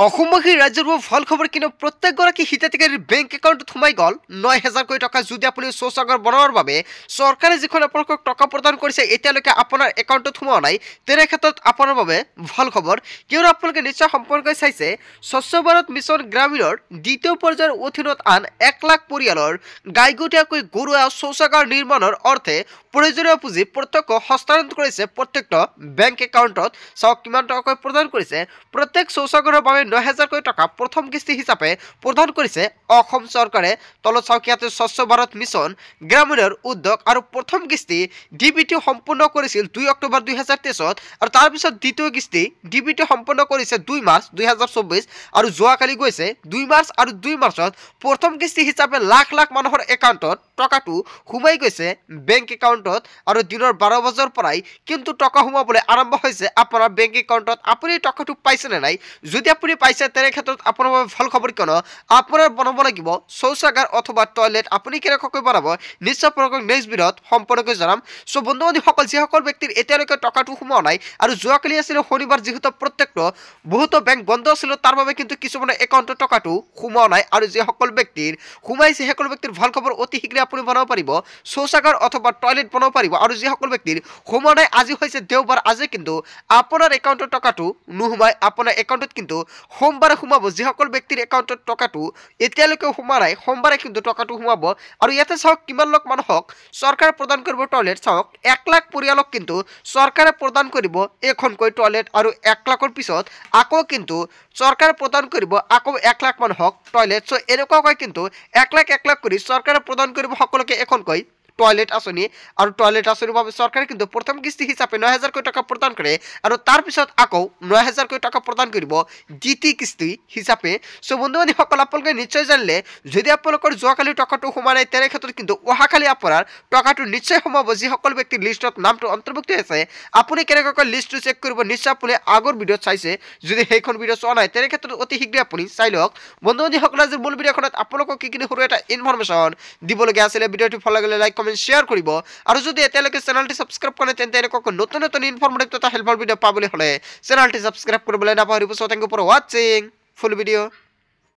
অসমবাসী ৰাজ্যৰ ভাল খবৰ কিন্তু প্ৰত্যেকগৰাকী হিতাধিকাৰীৰ বেংক একাউণ্টত সোমাই গ'ল ৯,০০০ কোটি টকা। যদি আপুনি শৌচাগাৰ বনোৱাৰ বাবে চৰকাৰে যিখন আপোনালোকক টকা প্ৰদান কৰিছে এতিয়ালৈকে আপোনাৰ একাউণ্টত সোমোৱা নাই, তেনে ক্ষেত্ৰত আপোনাৰ বাবে ভাল খবৰ, কিয়নো আপোনালোকে নিশ্চয় সম্পৰ্কে চাইছে স্বচ্ছ ভাৰত মিছন গ্ৰামীণৰ দ্বিতীয় পৰ্যায়ৰ অধীনত আন ১ লাখ পৰিয়ালৰ গাইগতীয়াকৈ ঘৰুৱা শৌচাগাৰ নিৰ্মাণৰ অৰ্থে প্ৰয়োজনীয় পুঁজি প্ৰত্যক্ষ হস্তান্তৰ কৰিছে প্ৰত্যেকটো বেংক একাউণ্টত। চাওক কিমান টকাকৈ প্ৰদান কৰিছে। প্ৰত্যেক শৌচাগাৰৰ বাবে ৯,০০০ কোটি টকা প্ৰথম কিস্তি হিচাপে প্ৰদান কৰিছে অসম চৰকাৰে। তলত চাওক ইয়াতে স্বচ্ছ ভাৰত মিছন গ্ৰামীণৰ উদ্যোগ আৰু প্ৰথম কিস্তি ডিবিটি সম্পূৰ্ণ কৰিছিল ২ অক্টোবৰ ২০২৩ আৰু তাৰপিছত দ্বিতীয় কিস্তি ডিবিটি সম্পূৰ্ণ কৰিছে ২ মাৰ্চ ২০২৪ আৰু যোৱাকালি গৈছে ২ মাৰ্চ আৰু ২ মাৰ্চত প্ৰথম কিস্তি হিচাপে লাখ লাখ মানুহৰ একাউণ্টত টকাটো সোমাই গৈছে বেংক একাউণ্টত আৰু দিনৰ ১২ বজাৰ পৰাই কিন্তু টকা সোমাবলৈ আৰম্ভ হৈছে আপোনাৰ বেংক একাউণ্টত। আপুনি টকাটো পাইছেনে নাই? যদি আপুনি পাইছে তেনে ক্ষেত্ৰত আপোনাৰ বাবে ভাল খবৰ, কিয়নো আপোনাৰ বনাব লাগিব শৌচাগাৰ অথবা টয়লেট। আপুনি কেনেকৈ বনাব নিশ্চয় আপোনালোকক নেক্সট ভিডিঅ'ত সম্পূৰ্ণকৈ জনাম। চ' বন্ধু বান্ধৱীসকল, যিসকল ব্যক্তিৰ এতিয়ালৈকে টকাটো সোমোৱা নাই আৰু যোৱাকালি আছিল শনিবাৰ, যিহেতু প্ৰত্যেকটো বহুতো বেংক বন্ধ আছিল, তাৰ বাবে কিন্তু কিছুমানৰ একাউণ্টত টকাটো সোমোৱা নাই। আৰু যিসকল ব্যক্তিৰ সোমাইছে সেইসকল ব্যক্তিৰ ভাল খবৰ, অতি শীঘ্ৰে আপুনি বনাব পাৰিব শৌচাগাৰ অথবা টয়লেট বনাব পাৰিব। আৰু যিসকল ব্যক্তিৰ সোমোৱা নাই, আজি হৈছে দেওবাৰ, আজি কিন্তু আপোনাৰ একাউণ্টত টকাটো নোসোমায়, আপোনাৰ একাউণ্টত কিন্তু সোমবাৰে সোমাব। যিসকল ব্যক্তিৰ একাউণ্টত টকাটো এতিয়ালৈকে সোমোৱা নাই, সোমবাৰে কিন্তু টকাটো সোমাব। আৰু ইয়াতে চাওক কিমান লোক মানুহক চৰকাৰে প্ৰদান কৰিব টয়লেট। চাওক ১ লাখ পৰিয়ালক কিন্তু চৰকাৰে প্ৰদান কৰিব এখনকৈ টয়লেট, আৰু ১ লাখৰ পিছত আকৌ কিন্তু চৰকাৰে প্ৰদান কৰিব আকৌ ১ লাখ মানুহক টয়লেট। চ' এনেকুৱাকৈ কিন্তু ১ লাখ কৰি চৰকাৰে প্ৰদান কৰিব সকলোকে এখনকৈ টয়লেট আঁচনি। আৰু টয়লেট আঁচনিৰ বাবে চৰকাৰে কিন্তু প্ৰথম কিস্তি হিচাপে ৯,০০০ কোটি টকা প্ৰদান কৰে আৰু তাৰপিছত আকৌ ৯,০০০ কোটি টকা প্ৰদান কৰিব দ্বিতীয় কিস্তি হিচাপে। চ' বন্ধু বান্ধৱীসকল, আপোনালোকে নিশ্চয় জানিলে যদি আপোনালোকৰ যোৱাকালি টকাটো সোমোৱা নাই, তেনে ক্ষেত্ৰত কিন্তু অহাকালি আপোনাৰ টকাটো নিশ্চয় সোমাব। যিসকল ব্যক্তিৰ লিষ্টত নামটো অন্তৰ্ভুক্ত আছে, আপুনি কেনেকৈ লিষ্টটো চেক কৰিব নিশ্চয় আপুনি আগৰ ভিডিঅ'ত চাইছে। যদি সেইখন ভিডিঅ' চোৱা নাই তেনে ক্ষেত্ৰত অতি শীঘ্ৰে আপুনি চাই লওক। বন্ধু বান্ধৱীসকল, আজিৰ মূল ভিডিঅ'খনত আপোনালোকক কি সৰু এটা ইনফৰমেশ্যন দিবলগীয়া আছিলে। ভিডিঅ'টো ভাল লাগিলে লাইক কমেণ্ট শ্বেয়াৰ কৰিব, আৰু যদি এতিয়ালৈকে চেনেলটি ছাবস্ক্ৰাইব কৰে তেন্তে এনেকুৱা নতুন নতুন ইনফৰমেটিভ তথা হেল্পফুল ভিডিঅ' পাবলৈ হ'লে চেনেলটি ছাবস্ক্ৰাইব কৰিবলৈ নাপাহৰিব। চ' থেংক ইউ ফৰ ৱাচিং ফুল ভিডিঅ'।